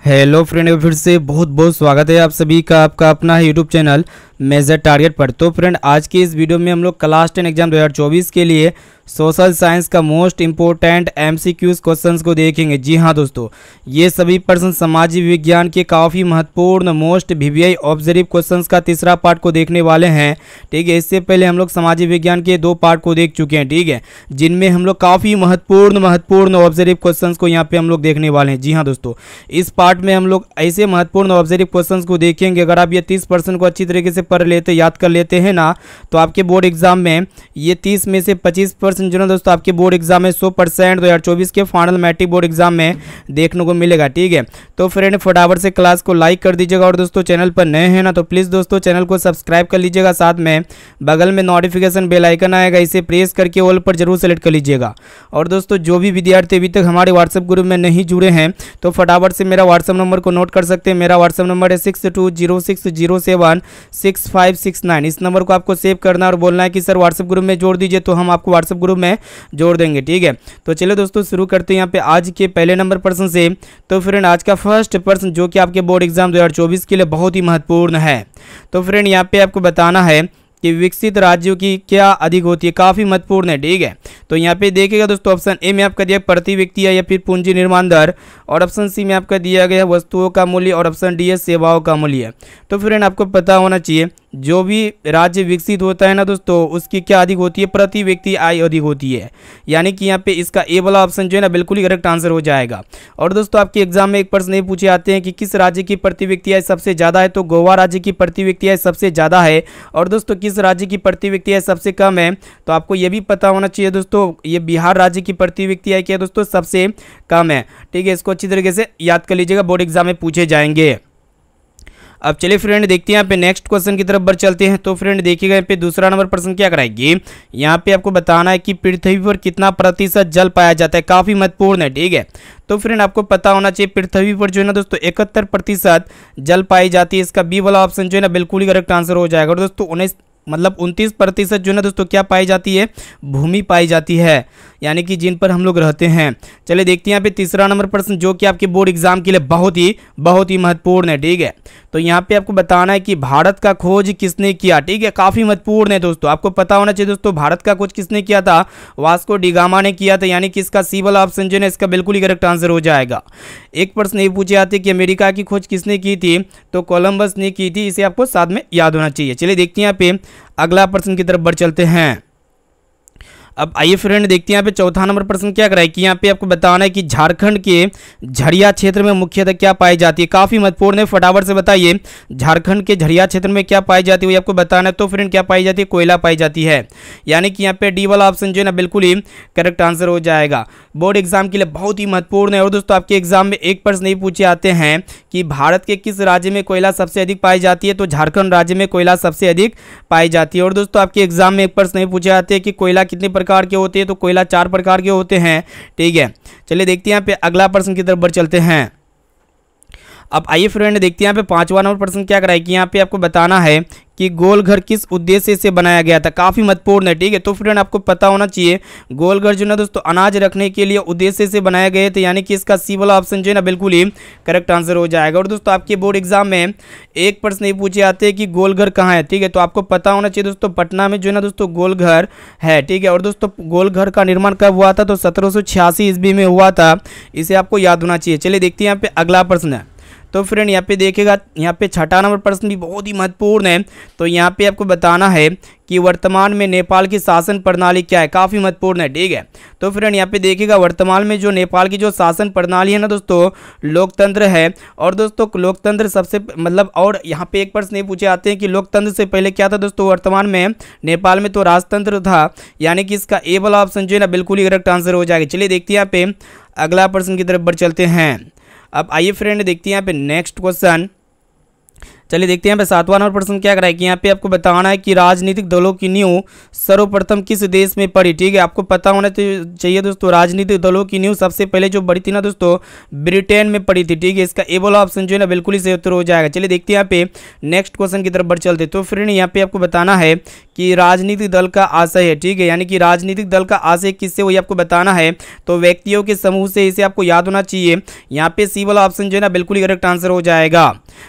Hello friend, फिर से बहुत बहुत स्वागत है आप सभी का आपका अपना यूट्यूब चैनल मेजर टारगेट पर। तो फ्रेंड, आज की इस वीडियो में हम लोग क्लास 10 एग्जाम 2024 के लिए सोशल साइंस का मोस्ट इंपॉर्टेंट एमसीक्यूज क्वेश्चंस को देखेंगे। जी हाँ दोस्तों, ये सभी प्रश्न सामाजिक विज्ञान के काफ़ी महत्वपूर्ण मोस्ट वीवीआई ऑब्जर्व क्वेश्चंस का तीसरा पार्ट को देखने वाले हैं। ठीक है, इससे पहले हम लोग सामाजिक विज्ञान के 2 पार्ट को देख चुके हैं। ठीक है, जिनमें हम लोग काफ़ी महत्वपूर्ण ऑब्जर्व क्वेश्चंस को यहाँ पे हम लोग देखने वाले हैं। जी हाँ दोस्तों, इस पार्ट में हम लोग ऐसे महत्वपूर्ण ऑब्जर्व क्वेश्चंस को देखेंगे। अगर आप ये 30% को अच्छी तरीके से पढ़ लेते, याद कर लेते हैं ना, तो आपके बोर्ड एग्जाम में ये 30 में से 25% जो ना दोस्तों आपके बोर्ड एग्जाम में 100% 2024 के फाइनल मैट्रिक बोर्ड एग्जाम में देखने को मिलेगा। ठीक है, तो फ्रेंड फटाफट से क्लास को लाइक कर दीजिएगा और दोस्तों चैनल पर नए हैं ना तो प्लीज़ दोस्तों चैनल को सब्सक्राइब कर लीजिएगा। साथ में बगल में नोटिफिकेशन बेल आइकन आएगा, इसे प्रेस करके ऑल पर जरूर सेलेक्ट कर लीजिएगा। और दोस्तों जो भी विद्यार्थी अभी तक हमारे व्हाट्सएप ग्रुप में नहीं जुड़े हैं तो फटाफट से मेरा व्हाट्सएप नंबर को नोट कर सकते हैं। मेरा व्हाट्सएप नंबर है 6206076569। इस नंबर को आपको सेव करना और बोलना है कि सर व्हाट्सएप ग्रुप में जोड़ दीजिए, तो हम आपको व्हाट्सएप ग्रुप में जोड़ देंगे। ठीक है, तो चलिए दोस्तों शुरू करते हैं यहाँ पे आज के पहले नंबर प्रश्न से। तो फ्रेंड आज का फर्स्ट प्रश्न जो कि आपके बोर्ड एग्जाम 2024 के लिए बहुत ही महत्वपूर्ण है। तो फ्रेंड यहाँ पे आपको बताना है कि विकसित राज्यों की क्या अधिक होती है, काफ़ी महत्वपूर्ण है। ठीक है, तो यहाँ पे देखिएगा दोस्तों, ऑप्शन ए में आपका दिया प्रति व्यक्ति या फिर पूंजी निर्माण दर, और ऑप्शन सी में आपका दिया गया वस्तुओं का मूल्य, और ऑप्शन डी है सेवाओं का मूल्य। तो फ्रेंड आपको पता होना चाहिए जो भी राज्य विकसित होता है ना दोस्तों, उसकी क्या अधिक होती है, प्रति व्यक्ति आय अधिक होती है। यानी कि यहाँ पे इसका ए वाला ऑप्शन जो है ना बिल्कुल ही करेक्ट आंसर हो जाएगा। और दोस्तों आपके एग्जाम में एक प्रश्न ये पूछे आते हैं कि किस राज्य की प्रति व्यक्ति आय सबसे ज़्यादा है, तो गोवा राज्य की प्रति व्यक्ति आय सबसे ज़्यादा है। और दोस्तों किस राज्य की प्रति व्यक्ति आय सबसे कम है, तो आपको ये भी पता होना चाहिए दोस्तों, ये बिहार राज्य की प्रति व्यक्ति आय क्या है दोस्तों, सबसे कम है। ठीक है, इसको अच्छी तरीके से याद कर लीजिएगा, बोर्ड एग्जाम में पूछे जाएंगे। अब चलिए फ्रेंड देखते हैं यहाँ पे नेक्स्ट क्वेश्चन की तरफ बढ़ चलते हैं। तो फ्रेंड देखिएगा यहाँ पे दूसरा नंबर प्रश्न क्या कराएगी, यहाँ पे आपको बताना है कि पृथ्वी पर कितना प्रतिशत जल पाया जाता है, काफ़ी महत्वपूर्ण है। ठीक है, तो फ्रेंड आपको पता होना चाहिए पृथ्वी पर जो है ना दोस्तों 71% जल पाई जाती है। इसका बी वाला ऑप्शन जो है ना बिल्कुल ही करेक्ट आंसर हो जाएगा। और दोस्तों 29% जो है ना दोस्तों क्या पाई जाती है, भूमि पाई जाती है, यानी कि जिन पर हम लोग रहते हैं। चलिए देखते हैं यहाँ पे तीसरा नंबर प्रश्न जो कि आपके बोर्ड एग्जाम के लिए बहुत ही महत्वपूर्ण है। ठीक है, तो यहाँ पे आपको बताना है कि भारत का खोज किसने किया। ठीक है, काफ़ी महत्वपूर्ण है दोस्तों, आपको पता होना चाहिए दोस्तों भारत का खोज किसने किया था, वास्को डी गामा ने किया था। यानी कि इसका सी वाला ऑप्शन जो है इसका बिल्कुल ही करेक्ट आंसर हो जाएगा। एक प्रश्न ये पूछे आते कि अमेरिका की खोज किसने की थी, तो कोलंबस ने की थी। इसे आपको साथ में याद होना चाहिए। चलिए देखते हैं यहाँ पे अगला प्रश्न की तरफ बढ़ चलते हैं। अब आइए फ्रेंड देखते हैं यहाँ पे चौथा नंबर प्रश्न क्या कराए कि यहाँ पे आपको बताना है कि झारखंड के झरिया क्षेत्र में मुख्यतः क्या पाई जाती है, काफ़ी महत्वपूर्ण है। फटाफट से बताइए झारखंड के झरिया क्षेत्र में क्या पाई जाती है, वो आपको बताना है। तो फ्रेंड क्या पाई जाती है, कोयला पाई जाती है। यानी कि यहाँ पे डी वाला ऑप्शन जो है ना बिल्कुल ही करेक्ट आंसर हो जाएगा। बोर्ड एग्जाम के लिए बहुत ही महत्वपूर्ण है। और दोस्तों आपके एग्जाम में एक प्रश्न नहीं पूछे आते हैं कि भारत के किस राज्य में कोयला सबसे अधिक पाई जाती है, तो झारखंड राज्य में कोयला सबसे अधिक पाई जाती है। और दोस्तों आपके एग्जाम में एक प्रश्न नहीं पूछे आते हैं कि कोयला कितने प्रकार के होते हैं, तो कोयला 4 प्रकार के होते हैं। ठीक है, चलिए देखते हैं यहाँ पे अगला प्रश्न की तरफ बढ़ चलते हैं। अब आइए फ्रेंड देखते हैं यहाँ पे पांचवा नंबर प्रश्न क्या कराए कि यहाँ पे आपको बताना है कि गोल घर किस उद्देश्य से बनाया गया था, काफ़ी महत्वपूर्ण है। ठीक है, तो फ्रेंड आपको पता होना चाहिए गोल घर जो ना दोस्तों अनाज रखने के लिए उद्देश्य से बनाए गए थे। यानी कि इसका सी वाला ऑप्शन जो है ना बिल्कुल ही करेक्ट आंसर हो जाएगा। और दोस्तों आपके बोर्ड एग्जाम में एक प्रश्न ये पूछे आते हैं कि गोल घर कहाँ है। ठीक है, तो आपको पता होना चाहिए दोस्तों पटना में जो है ना दोस्तों गोल घर है। ठीक है, और दोस्तों गोल घर का निर्माण कब हुआ था, तो 1786 ईस्वी में हुआ था। इसे आपको याद होना चाहिए। चलिए देखते हैं यहाँ पे अगला प्रश्न है। तो फ्रेंड यहाँ पे देखिएगा, यहाँ पे छठा नंबर प्रश्न भी बहुत ही महत्वपूर्ण है। तो यहाँ पे आपको बताना है कि वर्तमान में नेपाल की शासन प्रणाली क्या है, काफ़ी महत्वपूर्ण है। ठीक है, तो फ्रेंड यहाँ पे देखिएगा वर्तमान में जो नेपाल की जो शासन प्रणाली है ना दोस्तों लोकतंत्र है। और दोस्तों लोकतंत्र सबसे और यहाँ पे एक प्रश्न ये पूछे आते हैं कि लोकतंत्र से पहले क्या था दोस्तों, वर्तमान में नेपाल में तो राजतंत्र था। यानी कि इसका ए वाला ऑप्शन जो है ना बिल्कुल ही करेक्ट आंसर हो जाएगा। चलिए देखते हैं यहाँ पे अगला प्रश्न की तरफ बढ़ चलते हैं। अब आइए फ्रेंड देखते हैं यहाँ पे नेक्स्ट क्वेश्चन। चलिए देखते हैं यहाँ पे 7वां नंबर प्रश्न क्या कराए कि यहाँ पे आपको बताना है कि राजनीतिक दलों की नींव सर्वप्रथम किस देश में पड़ी। ठीक है, आपको पता होना चाहिए दोस्तों, राजनीतिक दलों की नींव सबसे पहले जो बड़ी थी ना दोस्तों, ब्रिटेन में पड़ी थी। ठीक है, इसका ए वाला ऑप्शन जो है ना बिल्कुल ही सही उत्तर हो जाएगा। चलिए देखते हैं यहाँ पे नेक्स्ट क्वेश्चन की तरफ बढ़ चलते। तो फ्रेंड यहाँ पे आपको बताना है कि राजनीतिक दल का आशय है। ठीक है, यानी कि राजनीतिक दल का आशय किससे वही आपको बताना है, तो व्यक्तियों के समूह से, इसे आपको याद होना चाहिए। यहाँ पे सी वाला ऑप्शन जो है ना बिल्कुल ही करेक्ट आंसर हो जाएगा।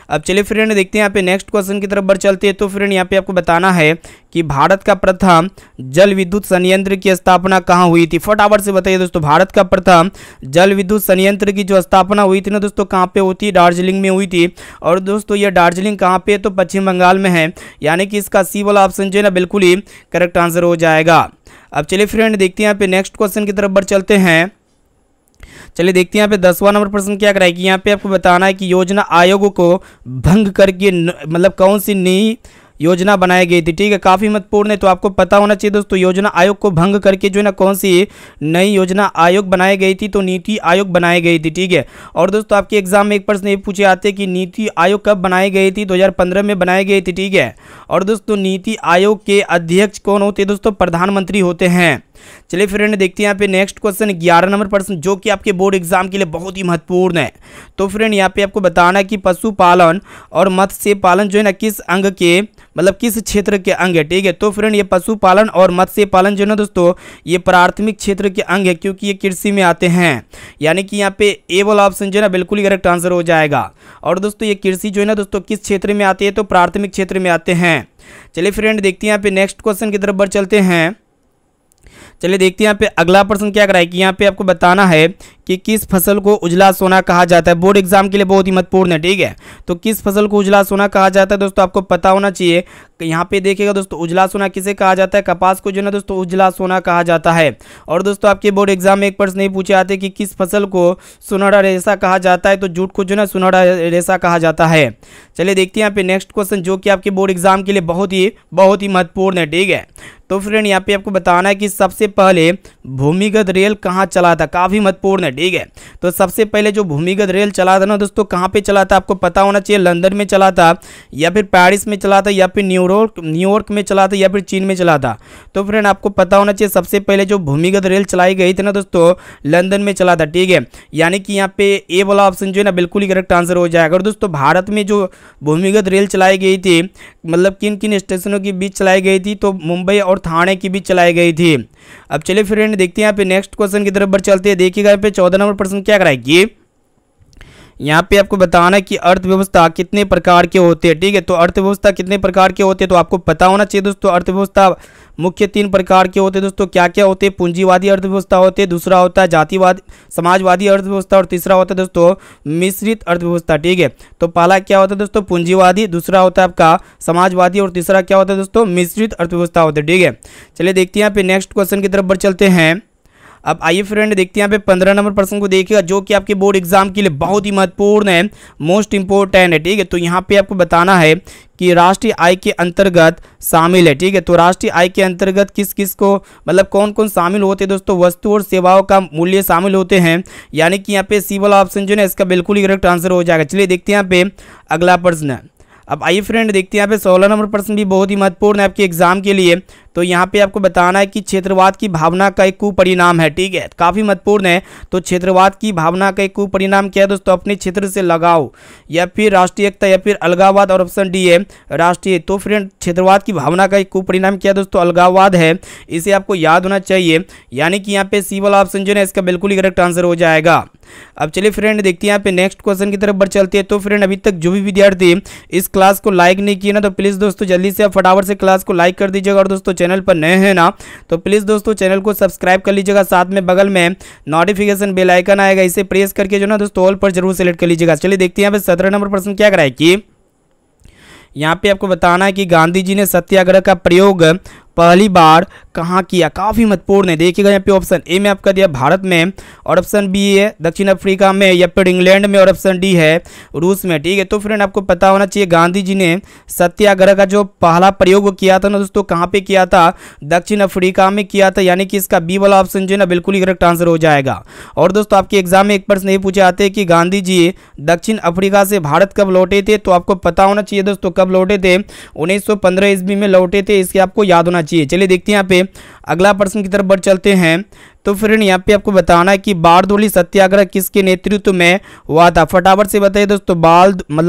अब चलिए फ्रेंड देखते हैं यहाँ पे नेक्स्ट क्वेश्चन की तरफ बढ़ चलते हैं। तो फ्रेंड यहाँ पे आपको बताना है कि भारत का प्रथम जल विद्युत संयंत्र की स्थापना कहाँ हुई थी। फटाफट से बताइए दोस्तों, भारत का प्रथम जल विद्युत संयंत्र की जो स्थापना हुई थी ना दोस्तों, कहाँ पे हुई थी, दार्जिलिंग में हुई थी। और दोस्तों ये दार्जिलिंग कहाँ पे है, तो पश्चिम बंगाल में है, यानी कि इसका सी वाला ऑप्शन जो है ना बिल्कुल ही करेक्ट आंसर हो जाएगा। अब चलिए फ्रेंड देखते हैं यहाँ पे नेक्स्ट क्वेश्चन की तरफ बढ़ चलते हैं। चलिए देखते हैं यहाँ पे 10वां नंबर प्रश्न क्या कराए कि यहाँ पे आपको बताना है कि योजना आयोग को भंग करके मतलब कौन सी नई योजना बनाई गई थी। ठीक है, काफ़ी महत्वपूर्ण है, तो आपको पता होना चाहिए दोस्तों, योजना आयोग को भंग करके जो है ना कौन सी नई योजना आयोग बनाई गई थी, तो नीति आयोग बनाई गई थी। ठीक है, और दोस्तों आपके एग्जाम में एक प्रश्न ये पूछे आते कि नीति आयोग कब बनाई गई थी, 2015 में बनाई गई थी। ठीक है, और दोस्तों नीति आयोग के अध्यक्ष कौन होते हैं दोस्तों, प्रधानमंत्री होते हैं। चलिए फ्रेंड देखते हैं यहाँ पे नेक्स्ट क्वेश्चन 11 नंबर प्रश्न, जो कि आपके बोर्ड एग्जाम के लिए बहुत ही महत्वपूर्ण है। तो फ्रेंड यहाँ पे आपको बताना है कि पशुपालन और मत्स्य पालन जो है ना किस अंग के मतलब किस क्षेत्र के अंग है। ठीक है, तो फ्रेंड ये पशुपालन और मत्स्य पालन जो है ना दोस्तों, ये प्राथमिक क्षेत्र के अंग है, क्योंकि ये कृषि में आते हैं, यानी कि यहाँ पे ए वाला ऑप्शन जो है ना बिल्कुल ही करेक्ट आंसर हो जाएगा। और दोस्तों ये कृषि जो है ना दोस्तों किस क्षेत्र में आती है, तो प्राथमिक क्षेत्र में आते हैं। चलिए फ्रेंड देखते हैं यहाँ पे नेक्स्ट क्वेश्चन की तरफ बढ़ चलते हैं। चलिए देखते हैं यहाँ पे अगला प्रश्न क्या कराए कि यहाँ पे आपको बताना है कि किस फसल को उजला सोना कहा जाता है। बोर्ड एग्जाम के लिए बहुत ही महत्वपूर्ण है। ठीक है, तो किस फसल को उजला सोना कहा जाता है दोस्तों, आपको पता होना चाहिए। यहाँ पे देखिएगा दोस्तों, उजला सोना किसे कहा जाता है, कपास को जो है ना दोस्तों उजला सोना कहा जाता है। और दोस्तों आपके बोर्ड एग्जाम में एक प्रश्न नहीं पूछे आते कि किस फसल को सुनहरा रेशा कहा जाता है, तो जूट को जो है ना सुनहरा रेशा कहा जाता है। चलिए देखते हैं यहाँ पे नेक्स्ट क्वेश्चन, जो कि आपके बोर्ड एग्जाम के लिए बहुत ही महत्वपूर्ण है। ठीक है, तो फ्रेंड यहाँ पे आपको बताना है कि सबसे पहले भूमिगत रेल कहाँ चला था, काफ़ी महत्वपूर्ण है। ठीक है, तो सबसे पहले जो भूमिगत रेल चला था ना दोस्तों, कहाँ पे चला था, आपको पता होना चाहिए। लंदन में चला था, या फिर पेरिस में चला था, या फिर न्यूयॉर्क में चला था, या फिर चीन में चला था। तो फ्रेंड आपको पता होना चाहिए सबसे पहले जो भूमिगत रेल चलाई गई थी ना दोस्तों, लंदन में चला था। ठीक है, यानी कि यहाँ पे ए वाला ऑप्शन जो है ना बिल्कुल ही करेक्ट आंसर हो जाएगा। और दोस्तों भारत में जो भूमिगत रेल चलाई गई थी, मतलब किन किन स्टेशनों के बीच चलाई गई थी, तो मुंबई और थाने के बीच चलाई गई थी। अब चलिए फ्रेंड देखते हैं यहाँ पे नेक्स्ट क्वेश्चन की तरफ बढ़ चलते हैं। देखिएगा यहाँ पे 14 नंबर प्रश्न क्या कराएगी, यहाँ पे आपको बताना है कि अर्थव्यवस्था कितने प्रकार के होते हैं। ठीक है, तो अर्थव्यवस्था कितने प्रकार के होते हैं, तो आपको पता होना चाहिए दोस्तों। अर्थव्यवस्था मुख्य 3 प्रकार के होते हैं दोस्तों, क्या क्या होते हैं, पूंजीवादी अर्थव्यवस्था होते हैं, दूसरा होता है जातिवादी समाजवादी अर्थव्यवस्था, और तीसरा होता है दोस्तों मिश्रित अर्थव्यवस्था। ठीक है, तो पहला क्या होता है दोस्तों, पूंजीवादी, दूसरा होता है आपका समाजवादी, और तीसरा क्या होता है दोस्तों, मिश्रित अर्थव्यवस्था होते हैं। ठीक है, चलिए देखते हैं यहाँ पे नेक्स्ट क्वेश्चन की तरफ बढ़ चलते हैं। अब आइए फ्रेंड देखते हैं यहाँ पे 15 नंबर प्रश्न को देखिएगा, जो कि आपके बोर्ड एग्जाम के लिए बहुत ही महत्वपूर्ण है, मोस्ट इंपोर्टेंट है। ठीक है, तो यहाँ पे आपको बताना है कि राष्ट्रीय आय के अंतर्गत शामिल है। ठीक है, तो राष्ट्रीय आय के अंतर्गत किस किस को मतलब कौन कौन शामिल होते हैं दोस्तों, वस्तु और सेवाओं का मूल्य शामिल होते हैं, यानी कि यहाँ पे सी वाला ऑप्शन जो है इसका बिल्कुल ही करेक्ट आंसर हो जाएगा। चलिए देखते हैं यहाँ पे अगला प्रश्न। अब आइए फ्रेंड देखते हैं यहाँ पे 16 नंबर प्रश्न भी बहुत ही महत्वपूर्ण है आपके एग्जाम के लिए। तो यहाँ पे आपको बताना है कि क्षेत्रवाद की भावना का एक कुपरिणाम है। ठीक है, काफ़ी महत्वपूर्ण है। तो क्षेत्रवाद की भावना का एक कुपरिणाम क्या है दोस्तों, अपने क्षेत्र से लगाव, या फिर राष्ट्रीय एकता, या फिर अलगाववाद, और ऑप्शन डी है राष्ट्रीय। तो फ्रेंड क्षेत्रवाद की भावना का एक कुपरिणाम क्या है दोस्तों, अलगाववाद है, इसे आपको याद होना चाहिए। यानी कि यहाँ पे सी वाला ऑप्शन जो है इसका बिल्कुल ही करेक्ट आंसर हो जाएगा। अब चलिए फ्रेंड देखते हैं यहाँ पे नेक्स्ट क्वेश्चन की तरफ बढ़ चलते हैं। तो फ्रेंड अभी तक जो भी विद्यार्थी इस क्लास को लाइक नहीं किए ना, तो प्लीज़ दोस्तों जल्दी से आप फटाफट से क्लास को लाइक कर दीजिएगा। और दोस्तों चैनल पर नए हैं ना, तो प्लीज़ दोस्तों चैनल को सब्सक्राइब कर लीजिएगा। साथ में बगल में नोटिफिकेशन बेल आइकन आएगा, इसे प्रेस करके जो ना दोस्तों ऑल पर जरूर सेलेक्ट कर लीजिएगा। चलिए देखते हैं यहाँ पे 17 नंबर प्रश्न क्या कराए कि यहाँ पे आपको बताना है कि गांधी जी ने सत्याग्रह का प्रयोग पहली बार कहाँ किया, काफ़ी महत्वपूर्ण है। देखिएगा यहाँ पे ऑप्शन ए में आपका दिया भारत में, और ऑप्शन बी है दक्षिण अफ्रीका में, या फिर इंग्लैंड में, और ऑप्शन डी है रूस में। ठीक है, तो फ्रेंड आपको पता होना चाहिए गांधी जी ने सत्याग्रह का जो पहला प्रयोग किया था ना दोस्तों, कहाँ पे किया था, दक्षिण अफ्रीका में किया था। यानी कि इसका बी वाला ऑप्शन जो है ना बिल्कुल ही करेक्ट आंसर हो जाएगा। और दोस्तों आपके एग्जाम में एक प्रश्न ये पूछे जाते हैं कि गांधी जी दक्षिण अफ्रीका से भारत कब लौटे थे, तो आपको पता होना चाहिए दोस्तों कब लौटे थे, 1915 ईस्वी में लौटे थे, इसके आपको याद होना चाहिए। चलिए देखते हैं यहाँ पे अगला प्रश्न की तरफ बढ़ चलते हैं। तो फ्रेंड यहाँ पे आपको बताना है कि बारदोली सत्याग्रह किसके नेतृत्व में हुआ था, फटाफट से बताइए दोस्तों।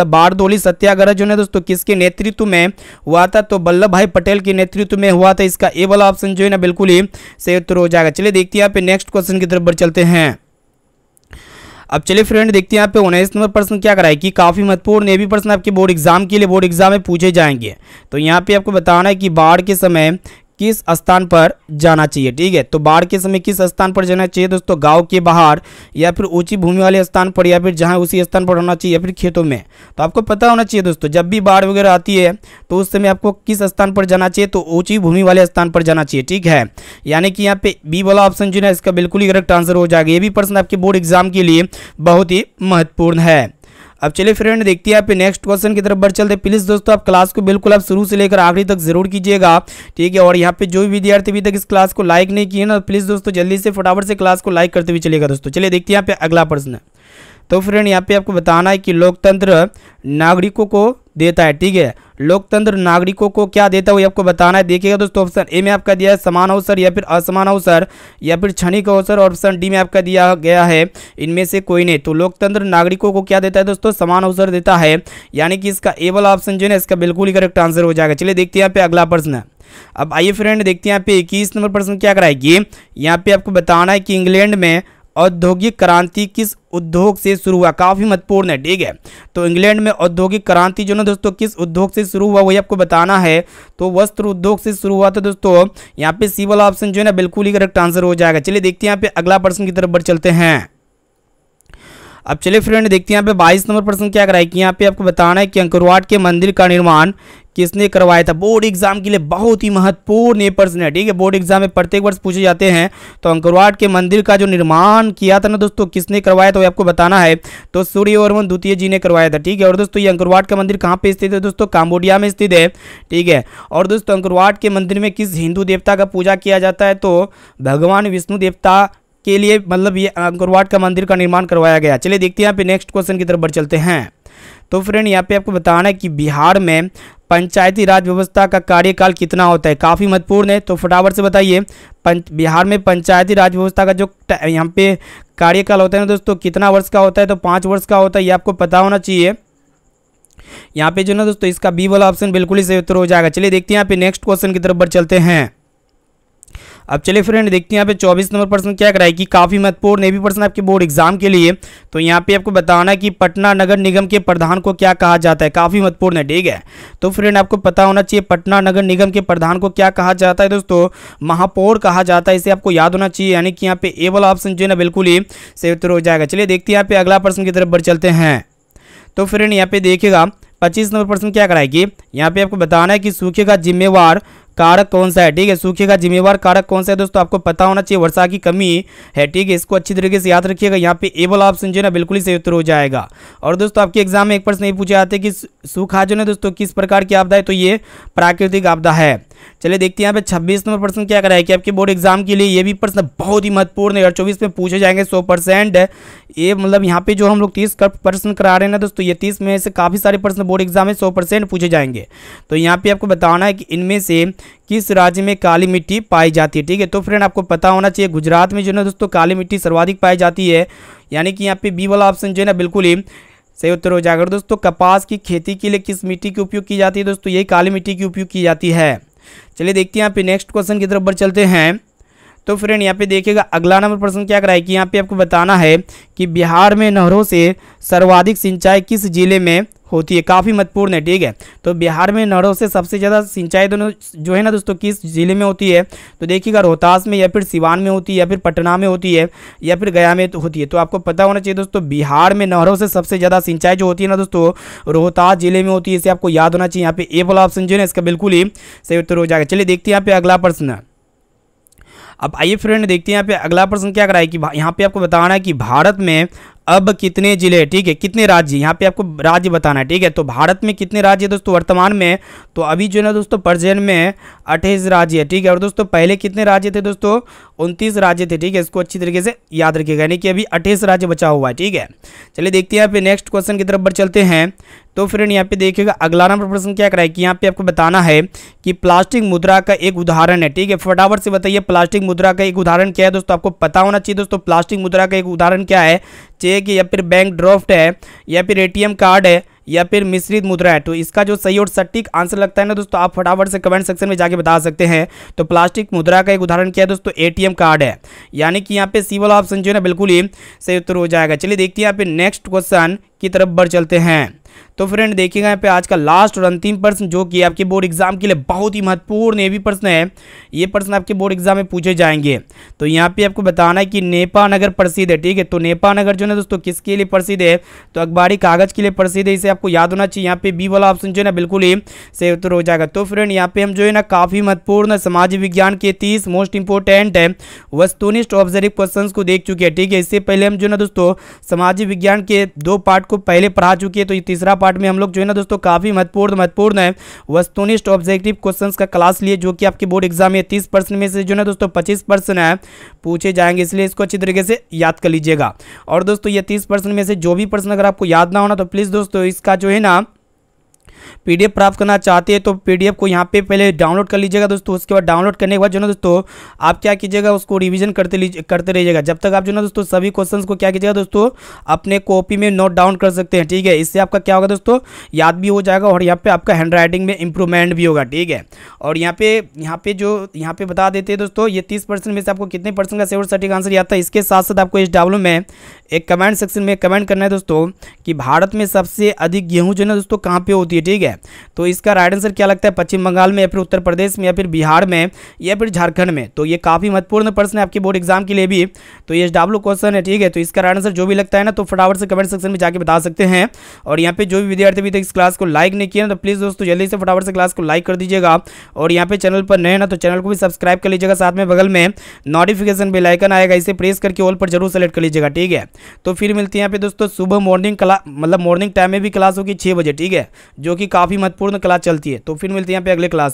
बारदोली सत्याग्रह जो है दोस्तों किसके नेतृत्व में हुआ था, तो वल्लभ भाई पटेल के नेतृत्व में हुआ था। इसका ए वाला ऑप्शन जो है ना बिल्कुल ही सही उत्तर हो जाएगा। चलिए देखते हैं यहाँ पे नेक्स्ट क्वेश्चन की तरफ बढ़ चलते हैं। अब चलिए फ्रेंड देखते हैं यहाँ पे 19 नंबर प्रश्न क्या कराए कि काफ़ी महत्वपूर्ण ये भी प्रश्न आपके बोर्ड एग्जाम के लिए बोर्ड एग्जाम में पूछे जाएंगे। तो यहाँ पे आपको बताना है कि बाढ़ के समय किस स्थान पर जाना चाहिए। ठीक है, तो बाढ़ के समय किस स्थान पर जाना चाहिए दोस्तों, गांव के बाहर, या फिर ऊंची भूमि वाले स्थान पर, या फिर जहां उसी स्थान पर होना चाहिए, या फिर खेतों में। तो आपको पता होना चाहिए दोस्तों जब भी बाढ़ वगैरह आती है तो उस समय आपको किस स्थान पर जाना चाहिए, तो ऊंची भूमि वाले स्थान पर जाना चाहिए। ठीक है, यानी कि यहाँ पे बी वाला ऑप्शन जो है इसका बिल्कुल ही करेक्ट आंसर हो जाएगा। ये भी प्रश्न आपके बोर्ड एग्जाम के लिए बहुत ही महत्वपूर्ण है। अब चलिए फ्रेंड देखते हैं यहाँ पे नेक्स्ट क्वेश्चन की तरफ बढ़ चलते हैं। प्लीज़ दोस्तों आप क्लास को बिल्कुल आप शुरू से लेकर आखिरी तक जरूर कीजिएगा। ठीक है, और यहाँ पे जो भी विद्यार्थी अभी तक इस क्लास को लाइक नहीं किए ना, प्लीज़ दोस्तों जल्दी से फटाफट से क्लास को लाइक करते हुए चलिएगा दोस्तों। चलिए देखते हैं यहाँ पे अगला प्रश्न। तो फ्रेंड यहाँ पे आपको बताना है कि लोकतंत्र नागरिकों को देता है। ठीक है, लोकतंत्र नागरिकों को क्या देता है वो आपको बताना है। देखिएगा दोस्तों ऑप्शन ए में आपका दिया है समान अवसर, या फिर असमान अवसर, या फिर क्षणिक अवसर, और ऑप्शन डी में आपका दिया गया है इनमें से कोई नहीं। तो लोकतंत्र नागरिकों को क्या देता है दोस्तों, समान अवसर देता है। यानी कि इसका ए वाला ऑप्शन जो है इसका बिल्कुल ही करेक्ट आंसर हो जाएगा। चलिए देखते हैं यहाँ पे अगला प्रश्न। अब आइए फ्रेंड देखते हैं यहाँ पे 21 नंबर प्रश्न क्या कराएगी। यहाँ पे आपको बताना है कि इंग्लैंड में औद्योगिक क्रांति किस उद्योग से शुरू हुआ, काफ़ी महत्वपूर्ण है। ठीक है, तो इंग्लैंड में औद्योगिक क्रांति जो ना दोस्तों किस उद्योग से शुरू हुआ वही आपको बताना है। तो वस्त्र उद्योग से शुरू हुआ था दोस्तों। यहाँ पे सी वाला ऑप्शन जो है ना बिल्कुल ही करेक्ट आंसर हो जाएगा। चलिए देखते हैं यहाँ पे अगला प्रश्न की तरफ बढ़ चलते हैं। अब चलिए फ्रेंड देखते हैं यहाँ पे 22 नंबर प्रश्न क्या कराए कि यहाँ पे आपको बताना है कि अंकरवाट के मंदिर का निर्माण किसने करवाया था। बोर्ड एग्जाम के लिए बहुत ही महत्वपूर्ण ये प्रश्न है। ठीक है, बोर्ड एग्जाम में प्रत्येक वर्ष पूछे जाते हैं। तो अंकरवाट के मंदिर का जो निर्माण किया था ना दोस्तों किसने करवाया था वो आपको बताना है। तो सूर्यवर्मन द्वितीय जी ने करवाया था। ठीक है, और दोस्तों ये अंकरवाट का मंदिर कहाँ पे स्थित है दोस्तों, काम्बोडिया में स्थित है। ठीक है, और दोस्तों अंकरवाट के मंदिर में किस हिंदू देवता का पूजा किया जाता है, तो भगवान विष्णु देवता के लिए मतलब ये अंकरवाट का मंदिर का निर्माण करवाया गया। चलिए देखते हैं यहाँ पे नेक्स्ट क्वेश्चन की तरफ बढ़ चलते हैं। तो फ्रेंड यहाँ पे आपको बताना है कि बिहार में पंचायती राज व्यवस्था का कार्यकाल कितना होता है, काफ़ी महत्वपूर्ण है। तो फटाफट से बताइए बिहार में पंचायती राज व्यवस्था का जो यहाँ पे कार्यकाल होता है ना दोस्तों कितना वर्ष का होता है, तो 5 वर्ष का होता है। ये आपको पता होना चाहिए। यहाँ पे जो ना दोस्तों इसका बी वाला ऑप्शन बिल्कुल ही सही उत्तर हो जाएगा। चलिए देखते हैं यहाँ पे नेक्स्ट क्वेश्चन की तरफ बढ़ चलते हैं। अब चलिए फ्रेंड देखते हैं यहाँ पे 24 नंबर प्रश्न क्या कराएगी, काफ़ी महत्वपूर्ण ये भी प्रश्न आपके बोर्ड एग्जाम के लिए। तो यहाँ पे आपको बताना है कि पटना नगर निगम के प्रधान को क्या कहा जाता है, काफ़ी महत्वपूर्ण है। ठीक है, तो फ्रेंड आपको पता होना चाहिए पटना नगर निगम के प्रधान को क्या कहा जाता है दोस्तों, महापौर कहा जाता है। इसे आपको याद होना चाहिए। यानी कि यहाँ पे ए वाला ऑप्शन जो है ना बिल्कुल ही सही उत्तर हो जाएगा। चलिए देखते हैं यहाँ पे अगला प्रश्न की तरफ बढ़ चलते हैं। तो फ्रेंड यहाँ पे देखिएगा 25 नंबर प्रश्न क्या कराएगी। यहाँ पे आपको बताना है कि सूखे का जिम्मेवार कारक कौन सा है। ठीक है, सूखे का जिम्मेवार कारक कौन सा है दोस्तों आपको पता होना चाहिए, वर्षा की कमी है। ठीक है, इसको अच्छी तरीके से याद रखिएगा। यहाँ पे ए वाला ऑप्शन जो है ना बिल्कुल ही सही उत्तर हो जाएगा। और दोस्तों आपके एग्जाम में एक प्रश्न नहीं पूछे जाते कि सूखा जो है दोस्तों किस प्रकार की आपदा है, तो ये प्राकृतिक आपदा है। चलिए देखते हैं यहाँ पे 26 नंबर प्रश्न क्या कराए कि आपके बोर्ड एग्जाम के लिए ये भी प्रश्न बहुत ही महत्वपूर्ण है और 24 में पूछे जाएंगे 100%। ये मतलब यहाँ पे जो हम लोग 30 प्रश्न करा रहे हैं ना दोस्तों, ये 30 में से काफ़ी सारे प्रश्न बोर्ड एग्जाम में 100% पूछे जाएंगे। तो यहाँ पे आपको बताना है कि इनमें से किस राज्य में काली मिट्टी पाई जाती है। ठीक है, तो फ्रेंड आपको पता होना चाहिए गुजरात में जो है दोस्तों काली मिट्टी सर्वाधिक पाई जाती है। यानी कि यहाँ पे बी वाला ऑप्शन जो है ना बिल्कुल ही सही उत्तर हो जाएगा। दोस्तों कपास की खेती के लिए किस मिट्टी की उपयोग की जाती है दोस्तों, यही काली मिट्टी की उपयोग की जाती है। चलिए देखते हैं यहाँ पे नेक्स्ट क्वेश्चन की तरफ बढ़ चलते हैं। तो फ्रेंड यहाँ पे देखिएगा अगला नंबर प्रश्न क्या कराए कि यहाँ पे आपको बताना है कि बिहार में नहरों से सर्वाधिक सिंचाई किस जिले में होती है, काफ़ी महत्वपूर्ण है। ठीक है, तो बिहार में नहरों से सबसे ज़्यादा सिंचाई दोनों जो है ना दोस्तों किस जिले में होती है, तो देखिएगा रोहतास में, या फिर सिवान में होती है, या फिर पटना में होती है, या फिर गया में होती है। तो आपको पता होना चाहिए दोस्तों बिहार में नहरों से सबसे ज़्यादा सिंचाई जो होती है ना दोस्तों रोहतास जिले में होती है। इसे आपको याद होना चाहिए। यहाँ पे ए वाला ऑप्शन जो है ना इसका बिल्कुल ही सही उत्तर हो जाएगा। चलिए देखते हैं यहाँ पे अगला प्रश्न। अब आइए फ्रेंड देखते हैं यहाँ पे अगला प्रश्न क्या कराए कि यहाँ पे आपको बताना है कि भारत में अब कितने जिले, ठीक है, कितने राज्य, यहाँ पे आपको राज्य बताना है, ठीक है। तो भारत में कितने राज्य है दोस्तों वर्तमान में, तो अभी जो है ना दोस्तों प्रेजेंट में 28 राज्य है, ठीक है। और दोस्तों पहले कितने राज्य थे दोस्तों, 29 राज्य थे, ठीक है। इसको अच्छी तरीके से याद रखिएगा, यानी कि अभी 28 राज्य बचा हुआ है, ठीक है। चलिए देखते हैं यहाँ पे नेक्स्ट क्वेश्चन की तरफ बढ़ चलते हैं। तो फ्रेंड यहाँ पे देखिएगा अगला नंबर प्रश्न क्या कराए कि यहाँ पे आपको बताना है कि प्लास्टिक मुद्रा का एक उदाहरण है, ठीक है। फटाफट से बताइए प्लास्टिक मुद्रा का एक उदाहरण क्या है दोस्तों, आपको पता होना चाहिए दोस्तों। प्लास्टिक मुद्रा का एक उदाहरण क्या है, चेक या फिर बैंक ड्राफ्ट है या फिर एटीएम कार्ड है या फिर मिश्रित मुद्रा है। तो इसका जो सही और सटीक आंसर लगता है ना दोस्तों, आप फटाफट से कमेंट सेक्शन में जाके बता सकते हैं। तो प्लास्टिक मुद्रा का एक उदाहरण क्या है दोस्तों, एटीएम कार्ड है, यानी कि यहाँ पे सी वाला ऑप्शन जो है ना बिल्कुल ही सही उत्तर हो जाएगा। चलिए देखते हैं यहाँ पे नेक्स्ट क्वेश्चन की तरफ बढ़ चलते हैं। तो फ्रेंड देखिएगा यहाँ पे आज का लास्ट और अंतिम प्रश्न जो कि आपके बोर्ड एग्जाम के लिए बहुत ही महत्वपूर्ण ये भी प्रश्न है, ये प्रश्न आपके बोर्ड एग्जाम में पूछे जाएंगे। तो यहाँ पे आपको बताना है कि नेपा नगर प्रसिद्ध है, ठीक है। तो नेपा नगर जो है ना दोस्तों किसके लिए प्रसिद्ध है, तो अखबारी कागज के लिए प्रसिद्ध है, इसे आपको याद होना चाहिए। यहाँ पे बी वाला ऑप्शन जो है ना बिल्कुल ही सही उत्तर हो जाएगा। तो फ्रेंड यहाँ पे हम जो है ना काफी महत्वपूर्ण समाज विज्ञान के 30 मोस्ट इंपोर्टेंट है वस्तुनिष्ठ ऑब्जर्व क्वेश्चन को देख चुके हैं, ठीक है। इससे पहले हम जो है ना दोस्तों समाज विज्ञान के 2 पार्ट को पहले पढ़ा चुके हैं। तो ये तीसरा पार्ट में हम लोग जो है ना दोस्तों काफी महत्वपूर्ण है वस्तुनिष्ठ ऑब्जेक्टिव क्वेश्चंस का क्लास लिए, जो कि आपके बोर्ड एग्जाम में 30% में से जो है ना दोस्तों 25% है पूछे जाएंगे, इसलिए इसको अच्छी तरीके से याद कर लीजिएगा। और दोस्तों ये 30% में से जो भी प्रश्न अगर आपको याद ना होना तो प्लीज दोस्तों इसका जो है ना पीडीएफ प्राप्त करना चाहते हैं तो पीडीएफ को यहाँ पे पहले डाउनलोड कर लीजिएगा दोस्तों। उसके बाद डाउनलोड करने के बाद जो ना दोस्तों आप क्या कीजिएगा उसको रिवीजन करते रहिएगा जब तक आप जो ना दोस्तों सभी क्वेश्चंस को क्या कीजिएगा दोस्तों अपने कॉपी में नोट डाउन कर सकते हैं, ठीक है। इससे आपका क्या होगा दोस्तों याद भी हो जाएगा और यहाँ पे आपका हैंड राइटिंग में इंप्रूवमेंट भी होगा, ठीक है। और यहाँ पे बता देते हैं दोस्तों ये 30% में से आपको कितने परसेंट का सही और सटीक आंसर याद था। इसके साथ साथ आपको इस डब्ल्यू में एक कमेंट सेक्शन में कमेंट करना है दोस्तों कि भारत में सबसे अधिक गेहूं जो है ना दोस्तों कहाँ पे होती है, ठीक है। तो इसका राइट आंसर क्या लगता है, पश्चिम बंगाल में या फिर उत्तर प्रदेश में या फिर बिहार में या फिर झारखंड में। तो ये काफी महत्वपूर्ण प्रश्न है आपके बोर्ड एग्जाम के लिए भी। तो ये डब्ल्यू क्वेश्चन है, ठीक है। तो इसका राइट आंसर जो भी लगता है ना तो फटाफट से कमेंट सेक्शन में जाके बता सकते हैं। और यहाँ पे जो भी विद्यार्थी अभी तक इस क्लास को लाइक नहीं किया ना तो प्लीज दोस्तों जल्दी से फटाफट से क्लास को लाइक कर दीजिएगा। और यहाँ पे चैनल पर नए ना तो चैनल को भी सब्सक्राइब कर लीजिएगा, साथ में बगल में नोटिफिकेशन बेल आइकन आएगा, इसे प्रेस करके ऑल पर जरूर सेलेक्ट कर लीजिएगा, ठीक है। तो फिर मिलती है यहाँ पे दोस्तों सुबह मॉर्निंग क्लास, मतलब मॉर्निंग टाइम में भी क्लास होगी 6 बजे, ठीक है, जो कि काफी महत्वपूर्ण क्लास चलती है। तो फिर मिलते हैं यहाँ पे अगले क्लास।